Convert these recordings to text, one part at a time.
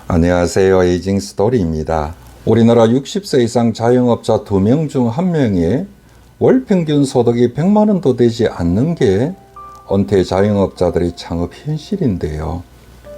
안녕하세요. 에이징 스토리입니다. 우리나라 60세 이상 자영업자 2명 중 1명의 월 평균 소득이 100만 원도 되지 않는 게 은퇴 자영업자들의 창업 현실인데요.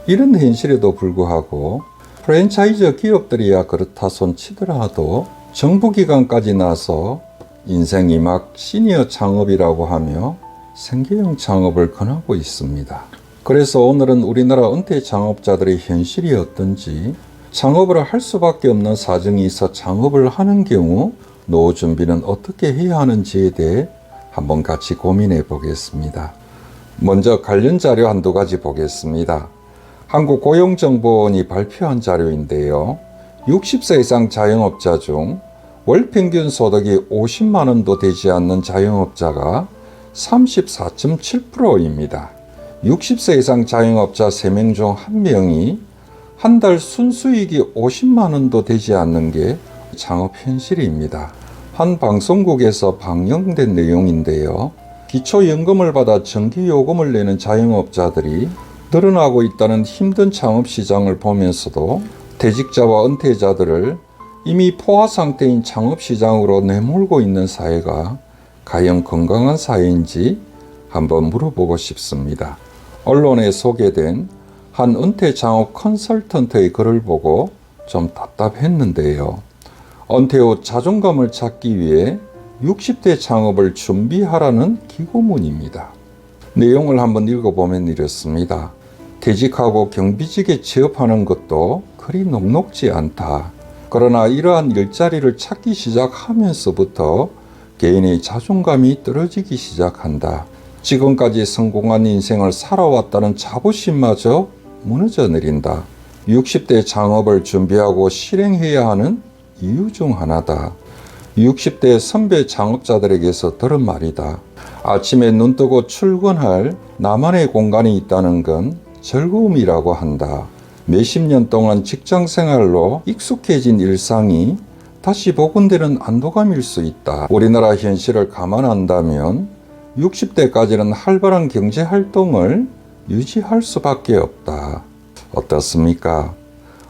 이런 현실에도 불구하고 프랜차이즈 기업들이야 그렇다 손치더라도 정부기관까지 나서 인생 2막 시니어 창업이라고 하며 생계형 창업을 권하고 있습니다. 그래서 오늘은 우리나라 은퇴 창업자들의 현실이 어떤지, 창업을 할 수밖에 없는 사정이 있어 창업을 하는 경우 노후 준비는 어떻게 해야 하는지에 대해 한번 같이 고민해 보겠습니다. 먼저 관련 자료 한두 가지 보겠습니다. 한국고용정보원이 발표한 자료인데요. 60세 이상 자영업자 중 월 평균 소득이 50만 원도 되지 않는 자영업자가 34.7%입니다. 60세 이상 자영업자 3명 중 1명이 한 달 순수익이 50만 원도 되지 않는 게 창업 현실입니다. 한 방송국에서 방영된 내용인데요. 기초연금을 받아 정기요금을 내는 자영업자들이 늘어나고 있다는 힘든 창업 시장을 보면서도 퇴직자와 은퇴자들을 이미 포화 상태인 창업 시장으로 내몰고 있는 사회가 과연 건강한 사회인지 한번 물어보고 싶습니다. 언론에 소개된 한 은퇴 창업 컨설턴트의 글을 보고 좀 답답했는데요. 은퇴 후 자존감을 찾기 위해 60대 창업을 준비하라는 기고문입니다. 내용을 한번 읽어보면 이렇습니다. 퇴직하고 경비직에 취업하는 것도 그리 녹록지 않다. 그러나 이러한 일자리를 찾기 시작하면서부터 개인의 자존감이 떨어지기 시작한다. 지금까지 성공한 인생을 살아왔다는 자부심마저 무너져 내린다. 60대 창업을 준비하고 실행해야 하는 이유 중 하나다. 60대 선배 창업자들에게서 들은 말이다. 아침에 눈 뜨고 출근할 나만의 공간이 있다는 건 즐거움이라고 한다. 몇십 년 동안 직장 생활로 익숙해진 일상이 다시 복원되는 안도감일 수 있다. 우리나라 현실을 감안한다면 60대까지는 활발한 경제활동을 유지할 수밖에 없다. 어떻습니까?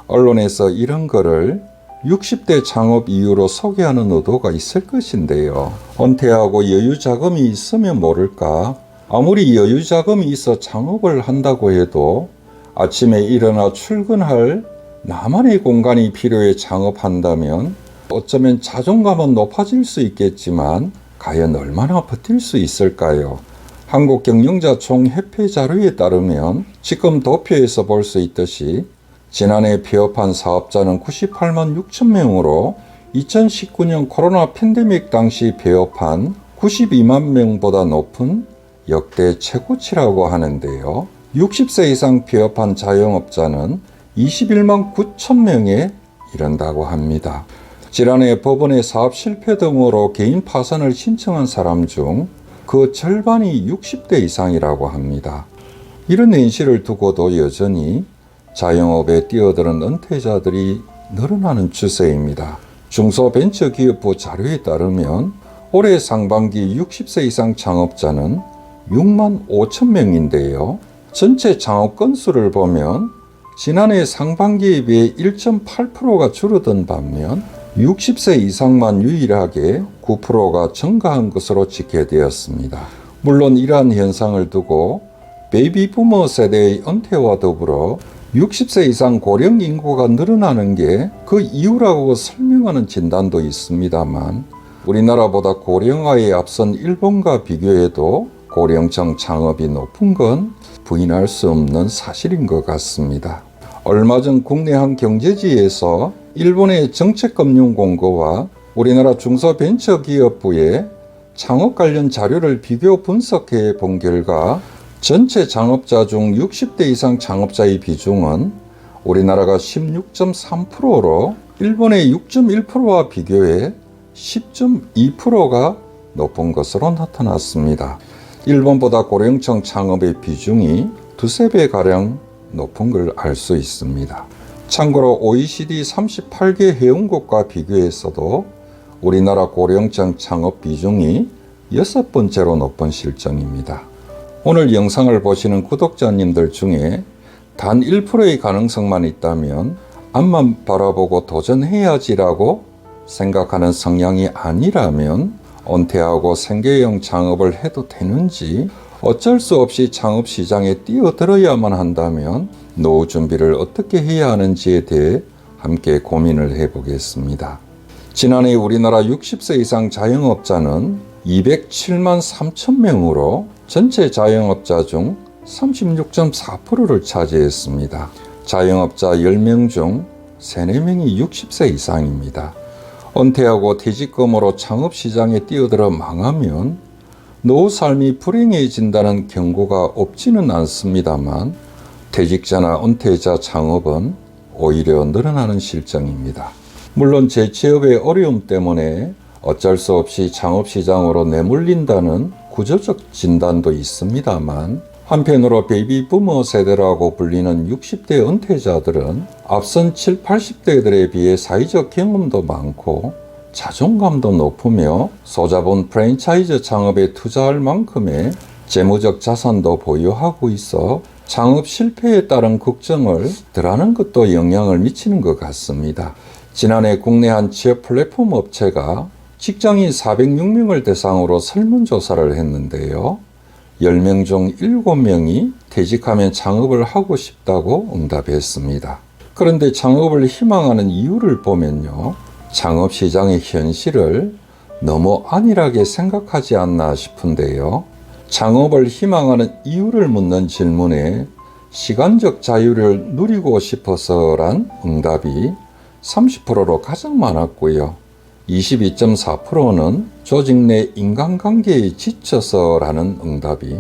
언론에서 이런 거를 60대 창업 이유로 소개하는 의도가 있을 것인데요. 은퇴하고 여유 자금이 있으면 모를까? 아무리 여유 자금이 있어 창업을 한다고 해도 아침에 일어나 출근할 나만의 공간이 필요해 창업한다면 어쩌면 자존감은 높아질 수 있겠지만 과연 얼마나 버틸 수 있을까요? 한국경영자총협회 자료에 따르면 지금 도표에서 볼 수 있듯이 지난해 폐업한 사업자는 98만 6천 명으로 2019년 코로나 팬데믹 당시 폐업한 92만 명보다 높은 역대 최고치라고 하는데요. 60세 이상 폐업한 자영업자는 21만 9천 명에 이른다고 합니다. 지난해 법원의 사업 실패 등으로 개인 파산을 신청한 사람 중 그 절반이 60대 이상이라고 합니다. 이런 현실을 두고도 여전히 자영업에 뛰어드는 은퇴자들이 늘어나는 추세입니다. 중소벤처기업부 자료에 따르면 올해 상반기 60세 이상 창업자는 6만 5천 명인데요. 전체 창업 건수를 보면 지난해 상반기에 비해 1.8%가 줄어든 반면 60세 이상만 유일하게 9%가 증가한 것으로 집계되었습니다. 물론 이러한 현상을 두고 베이비부머 세대의 은퇴와 더불어 60세 이상 고령 인구가 늘어나는 게 그 이유라고 설명하는 진단도 있습니다만 우리나라보다 고령화에 앞선 일본과 비교해도 고령층 창업이 높은 건 부인할 수 없는 사실인 것 같습니다. 얼마 전 국내 한 경제지에서 일본의 정책금융공고와 우리나라 중소벤처기업부의 창업 관련 자료를 비교 분석해 본 결과 전체 창업자 중 60대 이상 창업자의 비중은 우리나라가 16.3%로 일본의 6.1%와 비교해 10.2%가 높은 것으로 나타났습니다. 일본보다 고령층 창업의 비중이 두세 배가량 높은 걸 알 수 있습니다. 참고로 OECD 38개 회원국과 비교했어도 우리나라 고령층 창업 비중이 6번째로 높은 실정입니다. 오늘 영상을 보시는 구독자님들 중에 단 1%의 가능성만 있다면 앞만 바라보고 도전해야지라고 생각하는 성향이 아니라면 은퇴하고 생계형 창업을 해도 되는지, 어쩔 수 없이 창업시장에 뛰어들어야만 한다면 노후 준비를 어떻게 해야 하는지에 대해 함께 고민을 해보겠습니다. 지난해 우리나라 60세 이상 자영업자는 207만 3천 명으로 전체 자영업자 중 36.4%를 차지했습니다. 자영업자 10명 중 3, 4명이 60세 이상입니다. 은퇴하고 퇴직금으로 창업시장에 뛰어들어 망하면 노후 삶이 불행해진다는 경고가 없지는 않습니다만 퇴직자나 은퇴자 창업은 오히려 늘어나는 실정입니다. 물론 재취업의 어려움 때문에 어쩔 수 없이 창업시장으로 내몰린다는 구조적 진단도 있습니다만, 한편으로 베이비부머 세대라고 불리는 60대 은퇴자들은 앞선 7, 80대들에 비해 사회적 경험도 많고 자존감도 높으며 소자본 프랜차이즈 창업에 투자할 만큼의 재무적 자산도 보유하고 있어 창업 실패에 따른 걱정을 덜하는 것도 영향을 미치는 것 같습니다. 지난해 국내 한 취업 플랫폼 업체가 직장인 406명을 대상으로 설문조사를 했는데요. 10명 중 7명이 퇴직하면 창업을 하고 싶다고 응답했습니다. 그런데 창업을 희망하는 이유를 보면요, 창업시장의 현실을 너무 안일하게 생각하지 않나 싶은데요. 창업을 희망하는 이유를 묻는 질문에 시간적 자유를 누리고 싶어서란 응답이 30%로 가장 많았고요. 22.4%는 조직 내 인간관계에 지쳐서라는 응답이,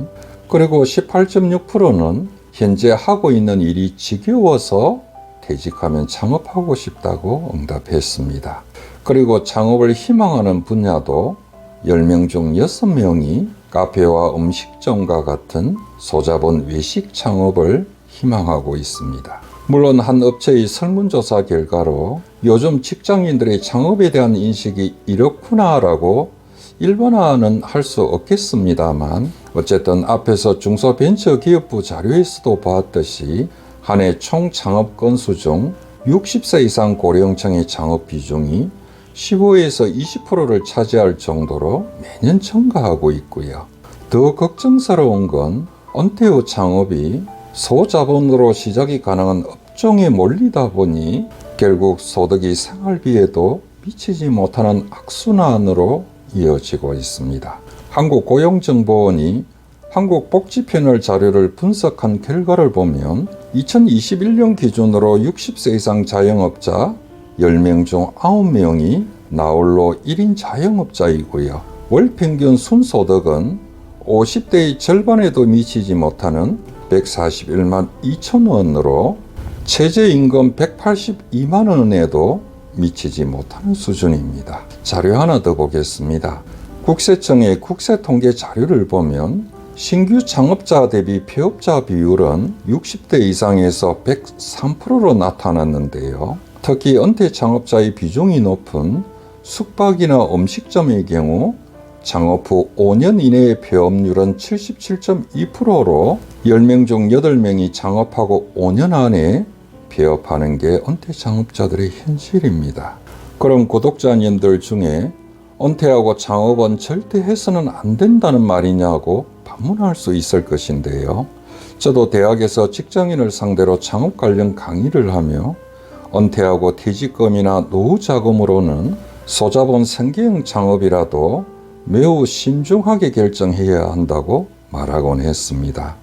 그리고 18.6%는 현재 하고 있는 일이 지겨워서 퇴직하면 창업하고 싶다고 응답했습니다. 그리고 창업을 희망하는 분야도 10명 중 6명이 카페와 음식점과 같은 소자본 외식 창업을 희망하고 있습니다. 물론 한 업체의 설문조사 결과로 요즘 직장인들의 창업에 대한 인식이 이렇구나라고 일반화는 할 수 없겠습니다만, 어쨌든 앞에서 중소벤처기업부 자료에서도 봤듯이 한 해 총 창업 건수 중 60세 이상 고령층의 창업 비중이 15에서 20%를 차지할 정도로 매년 증가하고 있고요. 더 걱정스러운 건 은퇴 후 창업이 소자본으로 시작이 가능한 업종에 몰리다 보니 결국 소득이 생활비에도 미치지 못하는 악순환으로 이어지고 있습니다. 한국고용정보원이 한국복지패널 자료를 분석한 결과를 보면 2021년 기준으로 60세 이상 자영업자 10명 중 9명이 나홀로 1인 자영업자이고요. 월 평균 순소득은 50대의 절반에도 미치지 못하는 141만 2천 원으로 최저임금 182만 원에도 미치지 못하는 수준입니다. 자료 하나 더 보겠습니다. 국세청의 국세통계 자료를 보면 신규 창업자 대비 폐업자 비율은 60대 이상에서 103%로 나타났는데요. 특히 은퇴 창업자의 비중이 높은 숙박이나 음식점의 경우 창업 후 5년 이내의 폐업률은 77.2%로 10명 중 8명이 창업하고 5년 안에 폐업하는 게 은퇴 창업자들의 현실입니다. 그럼 구독자님들 중에 은퇴하고 창업은 절대 해서는 안 된다는 말이냐고 반문할 수 있을 것인데요. 저도 대학에서 직장인을 상대로 창업 관련 강의를 하며 은퇴하고 퇴직금이나 노후 자금으로는 소자본 생계형 창업이라도 매우 신중하게 결정해야 한다고 말하곤 했습니다.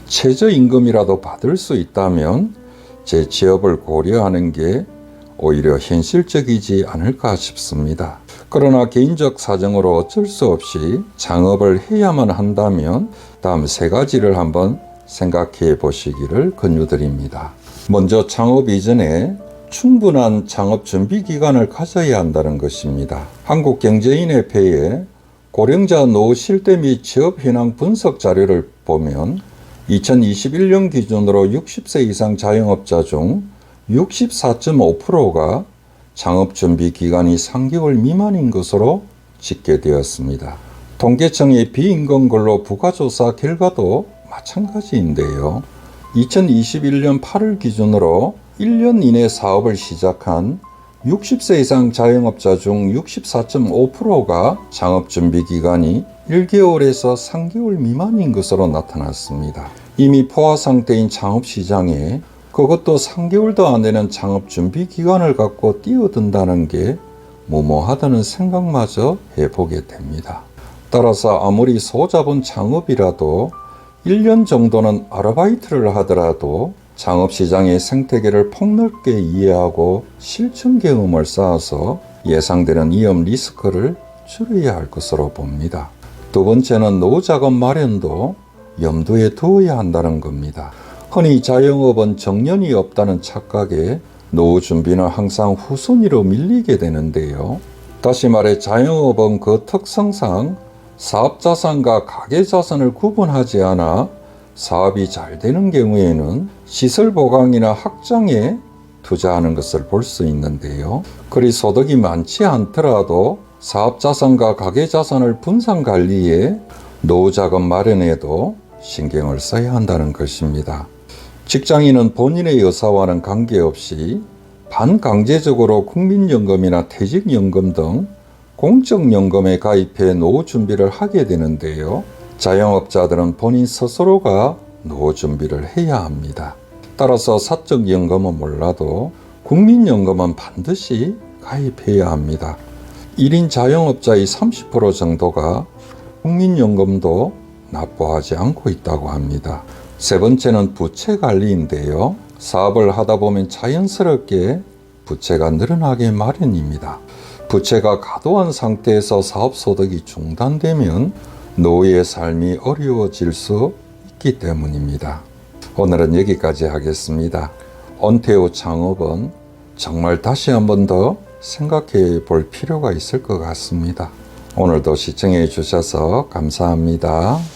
최저임금이라도 받을 수 있다면 재취업을 고려하는 게 오히려 현실적이지 않을까 싶습니다. 그러나 개인적 사정으로 어쩔 수 없이 창업을 해야만 한다면 다음 3가지를 한번 생각해 보시기를 권유드립니다. 먼저 창업 이전에 충분한 창업 준비 기간을 가져야 한다는 것입니다. 한국경제인협회의 고령자 노후 실태 및 취업 현황 분석 자료를 보면 2021년 기준으로 60세 이상 자영업자 중 64.5%가 창업 준비 기간이 3개월 미만인 것으로 집계되었습니다. 통계청의 비임금 근로 부가조사 결과도 마찬가지인데요. 2021년 8월 기준으로 1년 이내 사업을 시작한 60세 이상 자영업자 중 64.5%가 창업준비 기간이 1개월에서 3개월 미만인 것으로 나타났습니다. 이미 포화 상태인 창업시장에 그것도 3개월도 안 되는 창업준비 기간을 갖고 뛰어든다는 게 무모하다는 생각마저 해보게 됩니다. 따라서 아무리 소자본 창업이라도 1년 정도는 아르바이트를 하더라도 창업시장의 생태계를 폭넓게 이해하고 실천 경험을 쌓아서 예상되는 위험 리스크를 줄여야 할 것으로 봅니다. 두 번째는 노후자금 마련도 염두에 두어야 한다는 겁니다. 흔히 자영업은 정년이 없다는 착각에 노후 준비는 항상 후순위로 밀리게 되는데요. 다시 말해 자영업은 그 특성상 사업자산과 가계자산을 구분하지 않아 사업이 잘 되는 경우에는 시설 보강이나 확장에 투자하는 것을 볼 수 있는데요. 그리 소득이 많지 않더라도 사업자산과 가계자산을 분산 관리해 노후자금 마련에도 신경을 써야 한다는 것입니다. 직장인은 본인의 의사와는 관계없이 반강제적으로 국민연금이나 퇴직연금 등 공적연금에 가입해 노후 준비를 하게 되는데요. 자영업자들은 본인 스스로가 노후 준비를 해야 합니다. 따라서 사적연금은 몰라도 국민연금은 반드시 가입해야 합니다. 1인 자영업자의 30% 정도가 국민연금도 납부하지 않고 있다고 합니다. 세 번째는 부채 관리인데요. 사업을 하다 보면 자연스럽게 부채가 늘어나게 마련입니다. 부채가 과도한 상태에서 사업 소득이 중단되면 노후의 삶이 어려워질 수 있기 때문입니다. 오늘은 여기까지 하겠습니다. 은퇴 후 창업은 정말 다시 한 번 더 생각해 볼 필요가 있을 것 같습니다. 오늘도 시청해 주셔서 감사합니다.